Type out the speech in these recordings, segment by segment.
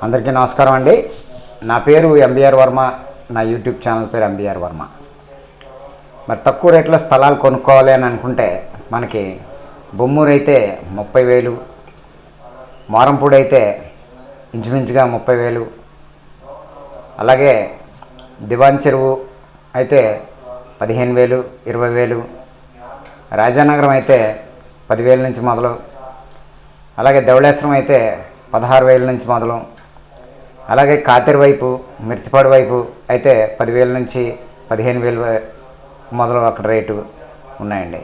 అందరికీ నమస్కారం అండి. నా పేరు ఎంబీఆర్ వర్మ. నా యూట్యూబ్ ఛానల్ పేరు ఎంబీఆర్ వర్మ. మరి తక్కువ రేట్లో స్థలాలు కొనుక్కోవాలి అని అనుకుంటే మనకి బొమ్మూరు అయితే 30,000, మారంపూడి అయితే ఇంచుమించుగా 30,000, అలాగే దివాన్ చెరువు అయితే 15,000, 20,000, రాజానగరం అయితే 10,000 నుంచి మొదలు, అలాగే ధవళేశ్వరం అయితే 16,000 నుంచి మొదలు, అలాగే కాతేరు వైపు, మిర్చిపాడు వైపు అయితే 10,000 నుంచి 15,000 మొదలు అక్కడ రేటు ఉన్నాయండి.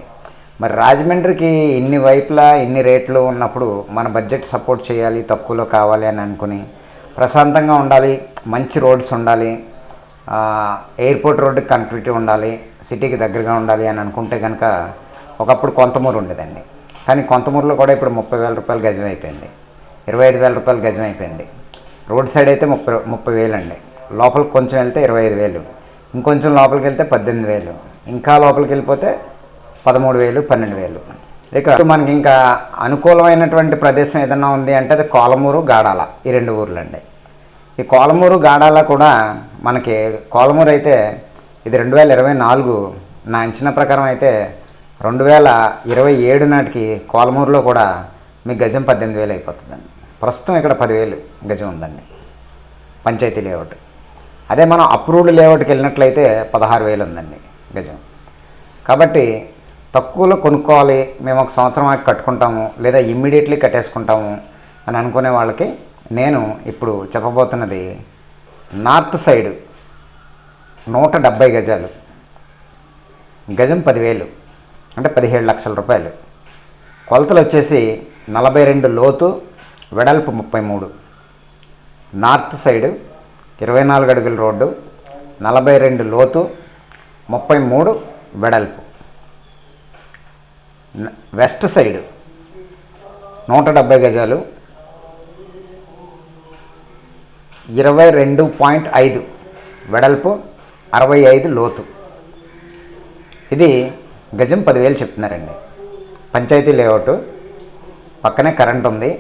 మరి రాజమండ్రికి ఇన్ని వైపులా ఇన్ని రేట్లు ఉన్నప్పుడు మన బడ్జెట్ సపోర్ట్ చేయాలి, తక్కువలో కావాలి అని అనుకుని ప్రశాంతంగా ఉండాలి, మంచి రోడ్స్ ఉండాలి, ఎయిర్పోర్ట్ రోడ్డుకి కనెక్టివిటీ ఉండాలి, సిటీకి దగ్గరగా ఉండాలి అని అనుకుంటే కనుక ఒకప్పుడు కొంతమూరు ఉండేదండి. కానీ కొంతమూరులో కూడా ఇప్పుడు 30,000 రూపాయలు గజం అయిపోయింది, 25,000 రూపాయలు గజం అయిపోయింది. రోడ్ సైడ్ అయితే 30,000 అండి. లోపలికి కొంచెం వెళ్తే 25,000, ఇంకొంచెం లోపలికి వెళ్తే 18,000, ఇంకా లోపలికి వెళ్ళిపోతే 13,000, 12,000. ఇక మనకి ఇంకా అనుకూలమైనటువంటి ప్రదేశం ఏదన్నా ఉంది అంటే అది కోలమూరు, గాడాల, ఈ 2 ఊర్లు అండి. ఈ కోలమూరు, గాడాల కూడా మనకి కోలమూరు అయితే ఇది 2024 నా అంచనా ప్రకారం అయితే 2027 నాటికి కోలమూరులో కూడా మీకు గజం 18,000 అయిపోతుందండి. ప్రస్తుతం ఇక్కడ 10,000 గజం ఉందండి పంచాయతీ లేఅవుట్. అదే మనం అప్రూవ్డ్ లేఅవుట్కి వెళ్ళినట్లయితే 16,000 ఉందండి గజం. కాబట్టి తక్కువలో కొనుక్కోవాలి, మేము ఒక సంవత్సరం కట్టుకుంటాము లేదా ఇమ్మీడియట్లీ కట్టేసుకుంటాము అని అనుకునే వాళ్ళకి నేను ఇప్పుడు చెప్పబోతున్నది నార్త్ సైడ్ 170 గజాలు, గజం 10,000 అంటే 17 లక్షల రూపాయలు. కొలతలు వచ్చేసి 42 లోతు, వెడల్పు 33. నార్త్ సైడ్ 24 అడుగుల రోడ్డు, 42 లోతు, 33 వెడల్పు. వెస్ట్ సైడ్ 170 గజాలు, 22.5 వెడల్పు, 65 లోతు. ఇది గజం 10,000 చెప్తున్నారండి. పంచాయతీ లేఅవుట్, పక్కనే కరెంట్ ఉంది,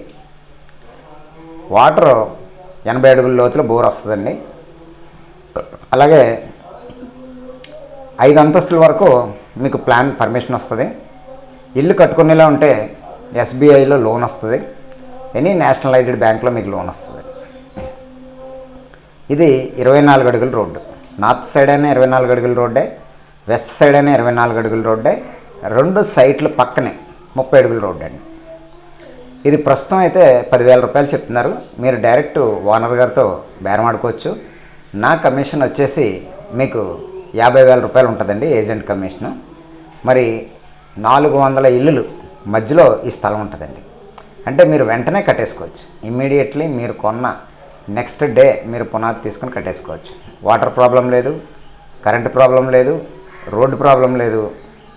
వాటర్ 80 అడుగుల లోతులో బోర్ వస్తుందండి. అలాగే 5 అంతస్తుల వరకు మీకు ప్లాన్ పర్మిషన్ వస్తుంది. ఇల్లు కట్టుకునేలా ఉంటే ఎస్బీఐలో లోన్ వస్తుంది, ఎనీ నేషనలైజ్డ్ బ్యాంక్లో మీకు లోన్ వస్తుంది. ఇది 24 అడుగుల రోడ్డు. నార్త్ సైడ్ అయినా 24 అడుగుల రోడ్డే, వెస్ట్ సైడ్ అయినా 24 అడుగుల రోడ్డే. 2 సైట్లు పక్కనే 30 అడుగుల రోడ్డు అండి. ఇది ప్రస్తుతం అయితే 10,000 రూపాయలు చెప్తున్నారు. మీరు డైరెక్ట్ ఓనర్ గారితో బేరమాడుకోవచ్చు. నా కమిషన్ వచ్చేసి మీకు 50,000 రూపాయలు ఉంటుందండి, ఏజెంట్ కమిషను. మరి 400 ఇల్లులు మధ్యలో ఈ స్థలం ఉంటుందండి. అంటే మీరు వెంటనే కట్టేసుకోవచ్చు. ఇమ్మీడియట్లీ మీరు కొన్న నెక్స్ట్ డే మీరు పునాది తీసుకొని కట్టేసుకోవచ్చు. వాటర్ ప్రాబ్లం లేదు, కరెంటు ప్రాబ్లం లేదు, రోడ్డు ప్రాబ్లం లేదు.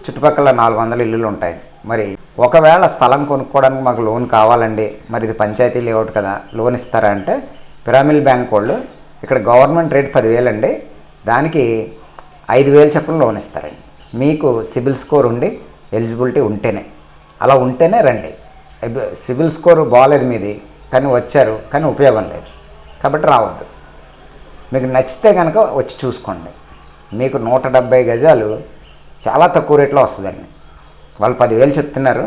చుట్టుపక్కల 400 ఇల్లులు ఉంటాయి. మరి ఒకవేళ స్థలం కొనుక్కోవడానికి మాకు లోన్ కావాలండి, మరి ఇది పంచాయతీ లేఅవుట్ కదా, లోన్ ఇస్తారా అంటే పిరామిల్ బ్యాంక్ వాళ్ళు ఇక్కడ గవర్నమెంట్ రేట్ 10,000 అండి, దానికి 5,000 చొప్పున లోన్ ఇస్తారండి. మీకు సిబిల్ స్కోర్ ఉండి ఎలిజిబిలిటీ ఉంటేనే, అలా ఉంటేనే రండి. సిబిల్ స్కోర్ బాగాలేదు మీది, కానీ వచ్చారు కానీ ఉపయోగం లేదు, కాబట్టి రావద్దు. మీకు నచ్చితే కనుక వచ్చి చూసుకోండి. మీకు 170 గజాలు చాలా తక్కువ రేట్లో వస్తుందండి. వాళ్ళు 10,000 చెప్తున్నారు,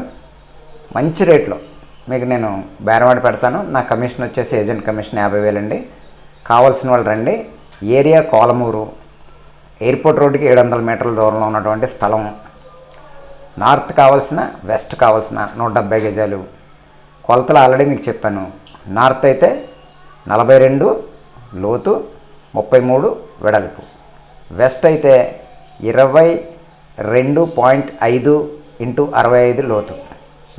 మంచి రేట్లో మీకు నేను బేరవాడి పెడతాను. నా కమిషన్ వచ్చేసి ఏజెంట్ కమిషన్ 50,000 అండి. కావాల్సిన వాళ్ళు రండి. ఏరియా కోలమూరు, ఎయిర్పోర్ట్ రోడ్డుకి 700 మీటర్ల దూరంలో ఉన్నటువంటి స్థలం. నార్త్ కావాల్సిన, వెస్ట్ కావాల్సిన 170 గజాలు. కొలతలు ఆల్రెడీ మీకు చెప్పాను. నార్త్ అయితే 42 లోతు, 33 వెడల్పు. వెస్ట్ అయితే 22.5 ఇంటూ 65 లోతు.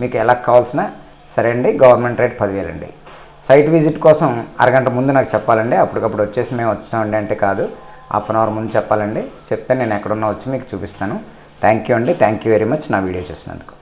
మీకు ఎలా కావాల్సిన సరే అండి. గవర్నమెంట్ రేట్ 10,000 అండి. సైట్ విజిట్ కోసం అరగంట ముందు నాకు చెప్పాలండి. అప్పటికప్పుడు వచ్చేసి మేము వచ్చామండి అంటే కాదు, హాఫ్ అన్ అవర్ ముందు చెప్పాలండి. చెప్తే నేను ఎక్కడున్నా వచ్చి మీకు చూపిస్తాను. థ్యాంక్ యూ అండి. థ్యాంక్ యూ వెరీ మచ్ నా వీడియో చూసినందుకు.